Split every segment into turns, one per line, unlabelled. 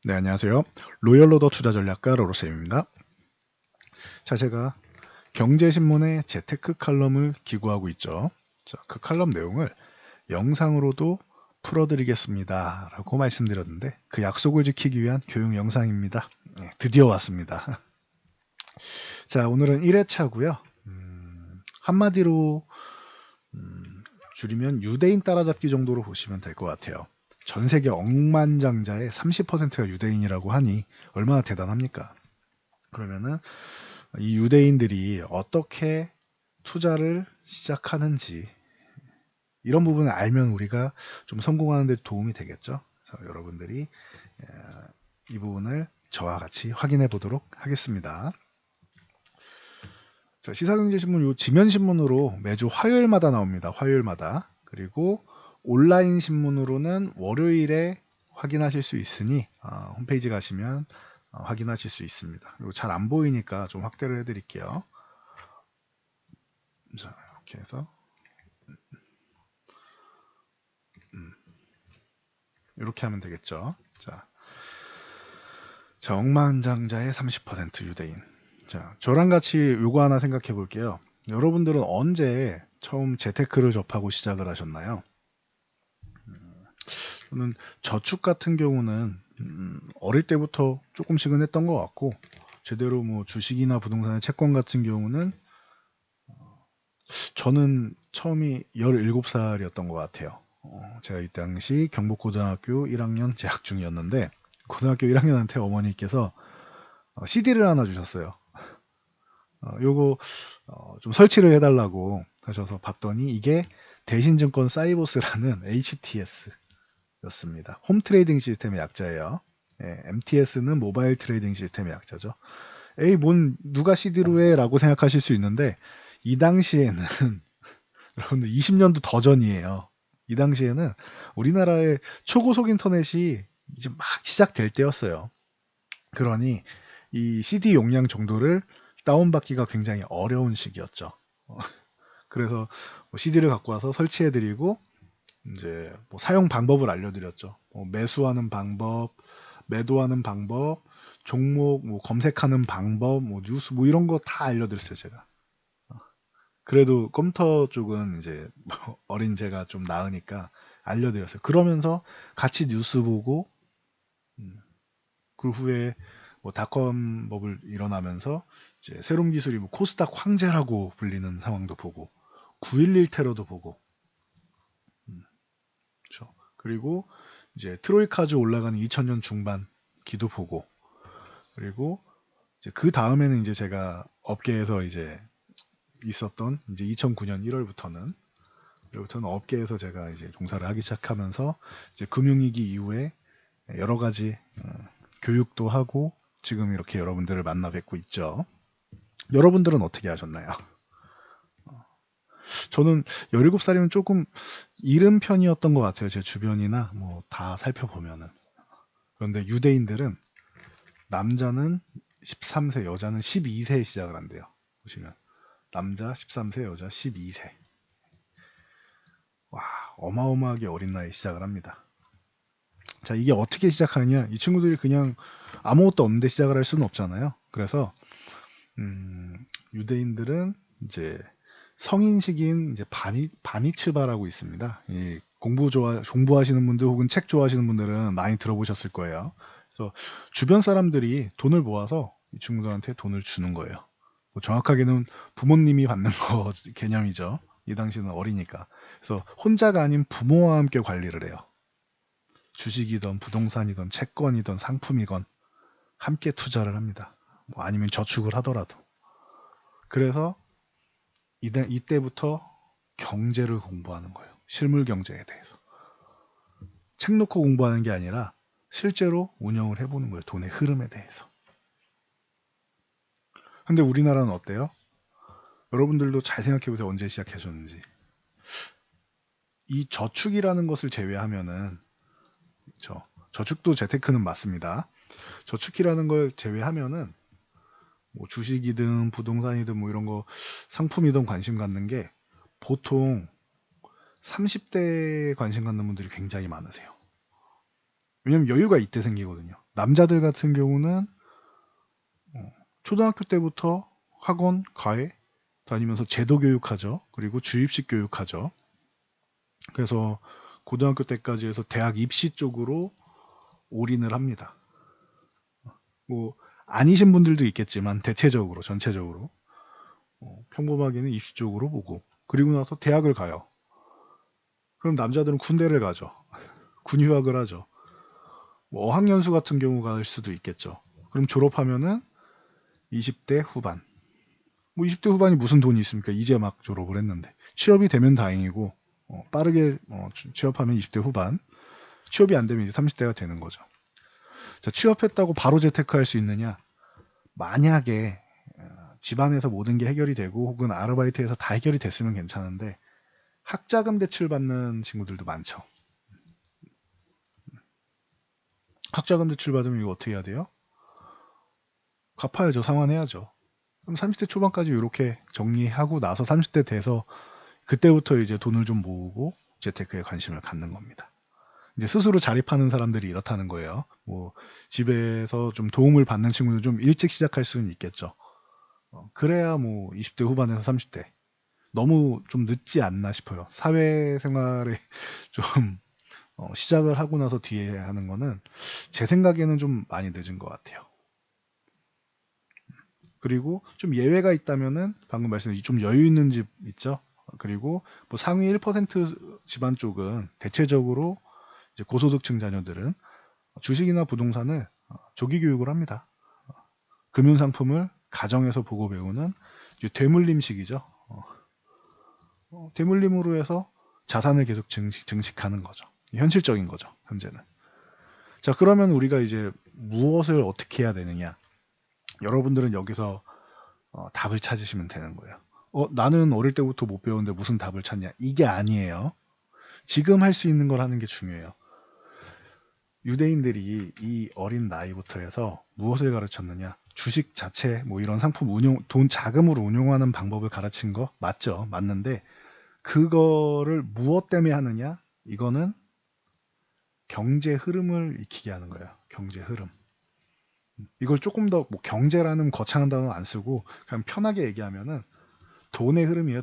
네, 안녕하세요. 로열로더 투자전략가 로로쌤입니다. 자, 제가 경제신문의 재테크 칼럼을 기고하고 있죠. 자, 그 칼럼 내용을 영상으로도 풀어드리겠습니다. 라고 말씀드렸는데 그 약속을 지키기 위한 교육 영상입니다. 네, 드디어 왔습니다. 자, 오늘은 1회차고요. 한마디로 줄이면 유대인 따라잡기 정도로 보시면 될 것 같아요. 전 세계 억만장자의 30%가 유대인이라고 하니 얼마나 대단합니까? 그러면은 이 유대인들이 어떻게 투자를 시작하는지 이런 부분을 알면 우리가 좀 성공하는 데 도움이 되겠죠. 그래서 여러분들이 이 부분을 저와 같이 확인해 보도록 하겠습니다. 자, 시사경제신문 요 지면신문으로 매주 화요일마다 나옵니다. 화요일마다. 그리고 온라인 신문으로는 월요일에 확인하실 수 있으니 홈페이지 가시면 확인하실 수 있습니다. 이거 잘 안 보이니까 좀 확대를 해드릴게요. 자, 이렇게 해서 이렇게 하면 되겠죠. 자, 억만장자의 30% 유대인. 자, 저랑 같이 요거 하나 생각해 볼게요. 여러분들은 언제 처음 재테크를 접하고 시작을 하셨나요? 저는 저축 같은 경우는 어릴 때부터 조금씩은 했던 것 같고, 제대로 뭐 주식이나 부동산의 채권 같은 경우는 저는 처음이 17살이었던 것 같아요. 제가 이 당시 경북고등학교 1학년 재학 중이었는데, 고등학교 1학년한테 어머니께서 CD를 하나 주셨어요. 요거 좀 설치를 해달라고 하셔서 봤더니 이게 대신증권 사이보스라는 HTS였습니다. 홈 트레이딩 시스템의 약자예요. 예, MTS는 모바일 트레이딩 시스템의 약자죠. 에이, 뭔 누가 CD로 해라고 생각하실 수 있는데 이 당시에는 여러분들 20년도 더 전이에요. 이 당시에는 우리나라의 초고속 인터넷이 이제 막 시작될 때였어요. 그러니 이 CD 용량 정도를 다운받기가 굉장히 어려운 시기였죠. 그래서 CD를 갖고 와서 설치해드리고 이제 뭐 사용 방법을 알려드렸죠. 매수하는 방법, 매도하는 방법, 종목 뭐 검색하는 방법, 뭐 뉴스 뭐 이런 거 다 알려드렸어요 제가. 그래도 컴퓨터 쪽은 이제 어린 제가 좀 나으니까 알려드렸어요. 그러면서 같이 뉴스 보고 그 후에 뭐 닷컴 버블 일어나면서 이제 새로운 기술이 뭐 코스닥 황제라고 불리는 상황도 보고 9.11 테러도 보고 그렇죠. 그리고 이제 트로이카즈 올라가는 2000년 중반 기도 보고 그리고 이제 그 다음에는 이제 제가 업계에서 이제 있었던 이제 2009년 1월부터는 업계에서 제가 이제 종사를 하기 시작하면서 이제 금융위기 이후에 여러 가지 교육도 하고 지금 이렇게 여러분들을 만나 뵙고 있죠. 여러분들은 어떻게 하셨나요? 저는 17살이면 조금 이른 편이었던 것 같아요. 제 주변이나 뭐 다 살펴보면은. 그런데 유대인들은 남자는 13세, 여자는 12세에 시작을 한대요. 보시면 남자 13세, 여자 12세. 와, 어마어마하게 어린 나이에 시작을 합니다. 자, 이게 어떻게 시작하느냐? 이 친구들이 그냥 아무것도 없는데 시작을 할 수는 없잖아요. 그래서 유대인들은 이제 성인식인 이제 바니츠바라고 있습니다. 이 공부하시는 분들 혹은 책 좋아하시는 분들은 많이 들어보셨을 거예요. 그래서 주변 사람들이 돈을 모아서 이 친구들한테 돈을 주는 거예요. 뭐 정확하게는 부모님이 받는 거 개념이죠. 이 당시는 어리니까. 그래서 혼자가 아닌 부모와 함께 관리를 해요. 주식이든 부동산이든 채권이든 상품이건 함께 투자를 합니다. 뭐 아니면 저축을 하더라도. 그래서 이때부터 경제를 공부하는 거예요. 실물 경제에 대해서. 책 놓고 공부하는 게 아니라 실제로 운영을 해보는 거예요. 돈의 흐름에 대해서. 근데 우리나라는 어때요? 여러분들도 잘 생각해보세요. 언제 시작하셨는지. 이 저축이라는 것을 제외하면은, 저축도 재테크는 맞습니다. 저축이라는 걸 제외하면은, 뭐 주식이든 부동산이든 뭐 이런 거 상품이든 관심 갖는 게 보통 30대에 관심 갖는 분들이 굉장히 많으세요. 왜냐면 여유가 이때 생기거든요. 남자들 같은 경우는 초등학교 때부터 학원, 과외 다니면서 제도 교육하죠. 그리고 주입식 교육하죠. 그래서 고등학교 때까지 해서 대학 입시 쪽으로 올인을 합니다. 뭐 아니신 분들도 있겠지만 대체적으로 전체적으로 평범하게는 입시 쪽으로 보고 그리고 나서 대학을 가요. 그럼 남자들은 군대를 가죠. 군휴학을 하죠. 뭐 어학연수 같은 경우 갈 수도 있겠죠. 그럼 졸업하면은 20대 후반. 뭐 20대 후반이 무슨 돈이 있습니까? 이제 막 졸업을 했는데. 취업이 되면 다행이고 빠르게 취업하면 20대 후반. 취업이 안 되면 이제 30대가 되는 거죠. 자, 취업했다고 바로 재테크할 수 있느냐? 만약에 집안에서 모든 게 해결이 되고 혹은 아르바이트에서 다 해결이 됐으면 괜찮은데 학자금 대출 받는 친구들도 많죠. 학자금 대출 받으면 이거 어떻게 해야 돼요? 갚아야죠. 상환해야죠. 그럼 30대 초반까지 이렇게 정리하고 나서 30대 돼서 그때부터 이제 돈을 좀 모으고 재테크에 관심을 갖는 겁니다. 이제 스스로 자립하는 사람들이 이렇다는 거예요. 뭐 집에서 좀 도움을 받는 친구는 좀 일찍 시작할 수는 있겠죠. 그래야 뭐 20대 후반에서 30대 너무 좀 늦지 않나 싶어요. 사회생활에 좀 시작을 하고 나서 뒤에 하는 거는 제 생각에는 좀 많이 늦은 것 같아요. 그리고 좀 예외가 있다면은 방금 말씀드린 좀 여유 있는 집 있죠. 그리고 뭐 상위 1% 집안 쪽은 대체적으로 이제 고소득층 자녀들은 주식이나 부동산을 조기 교육을 합니다. 금융 상품을 가정에서 보고 배우는 되물림식이죠. 되물림으로 해서 자산을 계속 증식하는 거죠. 현실적인 거죠. 현재는. 자, 그러면 우리가 이제 무엇을 어떻게 해야 되느냐? 여러분들은 여기서 답을 찾으시면 되는 거예요. 나는 어릴 때부터 못 배웠는데 무슨 답을 찾냐? 이게 아니에요. 지금 할 수 있는 걸 하는 게 중요해요. 유대인들이 이 어린 나이부터 해서 무엇을 가르쳤느냐? 주식 자체, 뭐 이런 상품 돈 자금으로 운용하는 방법을 가르친 거 맞죠? 맞는데 그거를 무엇 때문에 하느냐? 이거는 경제 흐름을 익히게 하는 거예요. 경제 흐름. 이걸 조금 더 뭐 경제라는 거창한 단어 안 쓰고 그냥 편하게 얘기하면은 돈의 흐름이에요.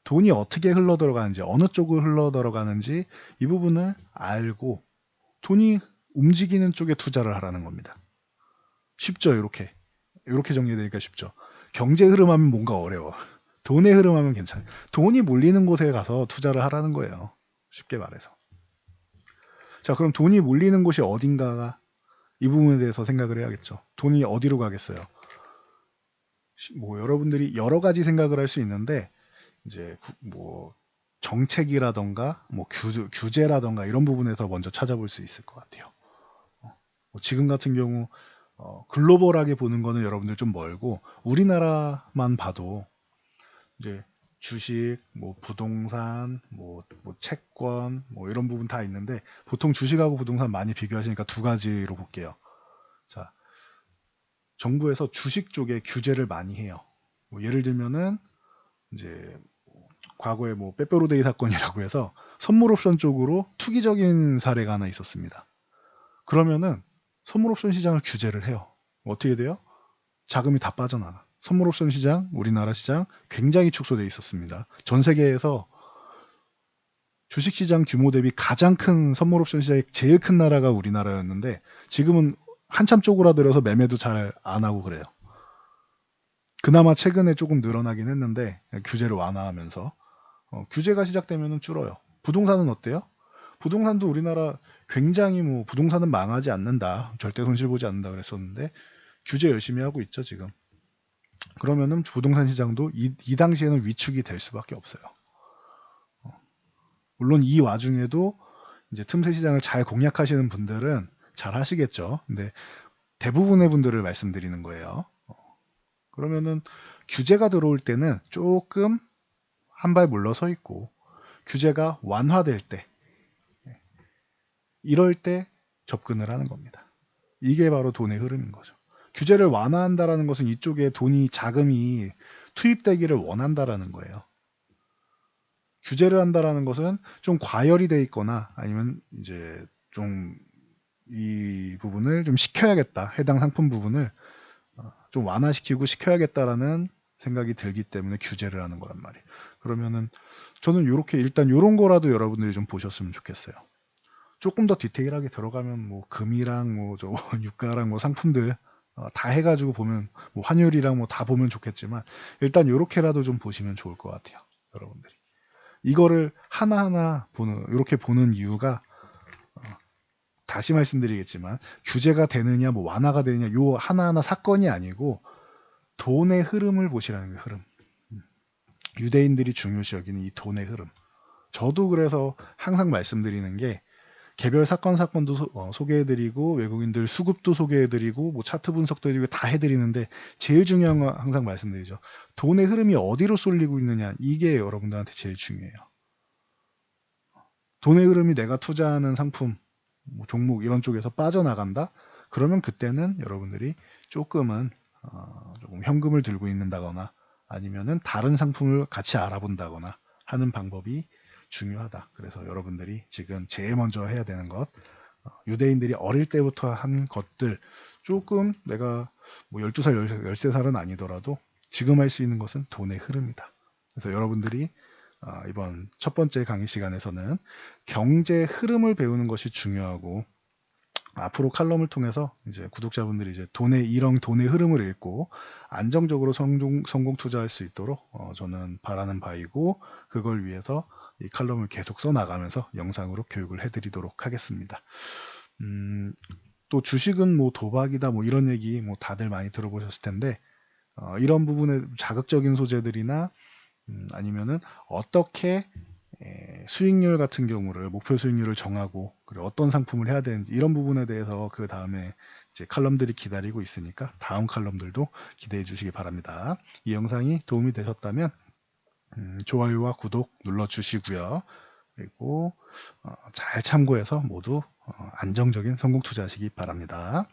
돈이 어떻게 흘러 들어가는지 어느 쪽으로 흘러 들어가는지 이 부분을 알고 돈이 움직이는 쪽에 투자를 하라는 겁니다. 쉽죠, 이렇게 정리되니까 쉽죠. 경제 흐름하면 뭔가 어려워. 돈의 흐름하면 괜찮아요. 돈이 몰리는 곳에 가서 투자를 하라는 거예요. 쉽게 말해서. 자, 그럼 돈이 몰리는 곳이 어딘가가 이 부분에 대해서 생각을 해야겠죠. 돈이 어디로 가겠어요? 뭐 여러분들이 여러 가지 생각을 할 수 있는데 이제 뭐 정책이라던가 뭐 규제라던가 이런 부분에서 먼저 찾아볼 수 있을 것 같아요. 뭐 지금 같은 경우 글로벌하게 보는 거는 여러분들 좀 멀고 우리나라만 봐도 이제 주식, 뭐 부동산, 뭐 채권, 뭐 이런 부분 다 있는데 보통 주식하고 부동산 많이 비교하시니까 두 가지로 볼게요. 자, 정부에서 주식 쪽에 규제를 많이 해요. 뭐 예를 들면은 이제 과거에 뭐 빼빼로데이 사건이라고 해서 선물 옵션 쪽으로 투기적인 사례가 하나 있었습니다. 그러면은 선물 옵션 시장을 규제를 해요. 어떻게 돼요? 자금이 다 빠져나가. 선물 옵션 시장, 우리나라 시장 굉장히 축소돼 있었습니다. 전 세계에서 주식 시장 규모 대비 가장 큰 선물 옵션 시장이 제일 큰 나라가 우리나라였는데 지금은 한참 쪼그라들어서 매매도 잘 안 하고 그래요. 그나마 최근에 조금 늘어나긴 했는데 규제를 완화하면서 규제가 시작되면 줄어요. 부동산은 어때요? 부동산도 우리나라 굉장히 뭐 부동산은 망하지 않는다. 절대 손실 보지 않는다 그랬었는데 규제 열심히 하고 있죠, 지금. 그러면은 부동산 시장도 이 당시에는 위축이 될 수밖에 없어요. 물론 이 와중에도 이제 틈새 시장을 잘 공략하시는 분들은 잘 하시겠죠. 근데 대부분의 분들을 말씀드리는 거예요. 그러면은 규제가 들어올 때는 조금 한 발 물러서 있고 규제가 완화될 때 이럴 때 접근을 하는 겁니다. 이게 바로 돈의 흐름인 거죠. 규제를 완화한다라는 것은 이쪽에 자금이 투입되기를 원한다라는 거예요. 규제를 한다라는 것은 좀 과열이 돼 있거나 아니면 이제 좀 이 부분을 좀 시켜야겠다. 해당 상품 부분을 좀 완화시키고 시켜야겠다라는 생각이 들기 때문에 규제를 하는 거란 말이에요. 그러면은 저는 이렇게 일단 이런 거라도 여러분들이 좀 보셨으면 좋겠어요. 조금 더 디테일하게 들어가면 뭐 금이랑 뭐 저 유가랑 뭐 상품들 다 해가지고 보면 뭐 환율이랑 뭐 다 보면 좋겠지만 일단 이렇게라도 좀 보시면 좋을 것 같아요, 여러분들이. 이거를 하나하나 보는 이렇게 보는 이유가 다시 말씀드리겠지만 규제가 되느냐 뭐 완화가 되느냐 요 하나하나 사건이 아니고 돈의 흐름을 보시라는 거예요. 흐름. 유대인들이 중요시 여기는 이 돈의 흐름. 저도 그래서 항상 말씀드리는 게 개별 사건도 소개해드리고 외국인들 수급도 소개해드리고 뭐 차트 분석도 해드리고 다 해드리는데 제일 중요한 건 항상 말씀드리죠. 돈의 흐름이 어디로 쏠리고 있느냐 이게 여러분들한테 제일 중요해요. 돈의 흐름이 내가 투자하는 상품, 뭐 종목 이런 쪽에서 빠져나간다? 그러면 그때는 여러분들이 조금은 조금 현금을 들고 있는다거나 아니면은 다른 상품을 같이 알아본다거나 하는 방법이 중요하다. 그래서 여러분들이 지금 제일 먼저 해야 되는 것, 유대인들이 어릴 때부터 한 것들 조금 내가 뭐 12살, 13살은 아니더라도 지금 할 수 있는 것은 돈의 흐름이다. 그래서 여러분들이 이번 첫 번째 강의 시간에서는 경제 흐름을 배우는 것이 중요하고 앞으로 칼럼을 통해서 이제 구독자분들이 이제 돈의 흐름을 읽고 안정적으로 성공 투자할 수 있도록 저는 바라는 바이고 그걸 위해서 이 칼럼을 계속 써 나가면서 영상으로 교육을 해드리도록 하겠습니다. 또 주식은 뭐 도박이다 뭐 이런 얘기 뭐 다들 많이 들어보셨을 텐데 이런 부분에 자극적인 소재들이나 아니면은 어떻게 수익률 같은 경우를 목표 수익률을 정하고 그리고 어떤 상품을 해야 되는지 이런 부분에 대해서 그 다음에 이제 칼럼들이 기다리고 있으니까 다음 칼럼들도 기대해 주시기 바랍니다. 이 영상이 도움이 되셨다면 좋아요와 구독 눌러 주시고요. 그리고 잘 참고해서 모두 안정적인 성공 투자하시기 바랍니다.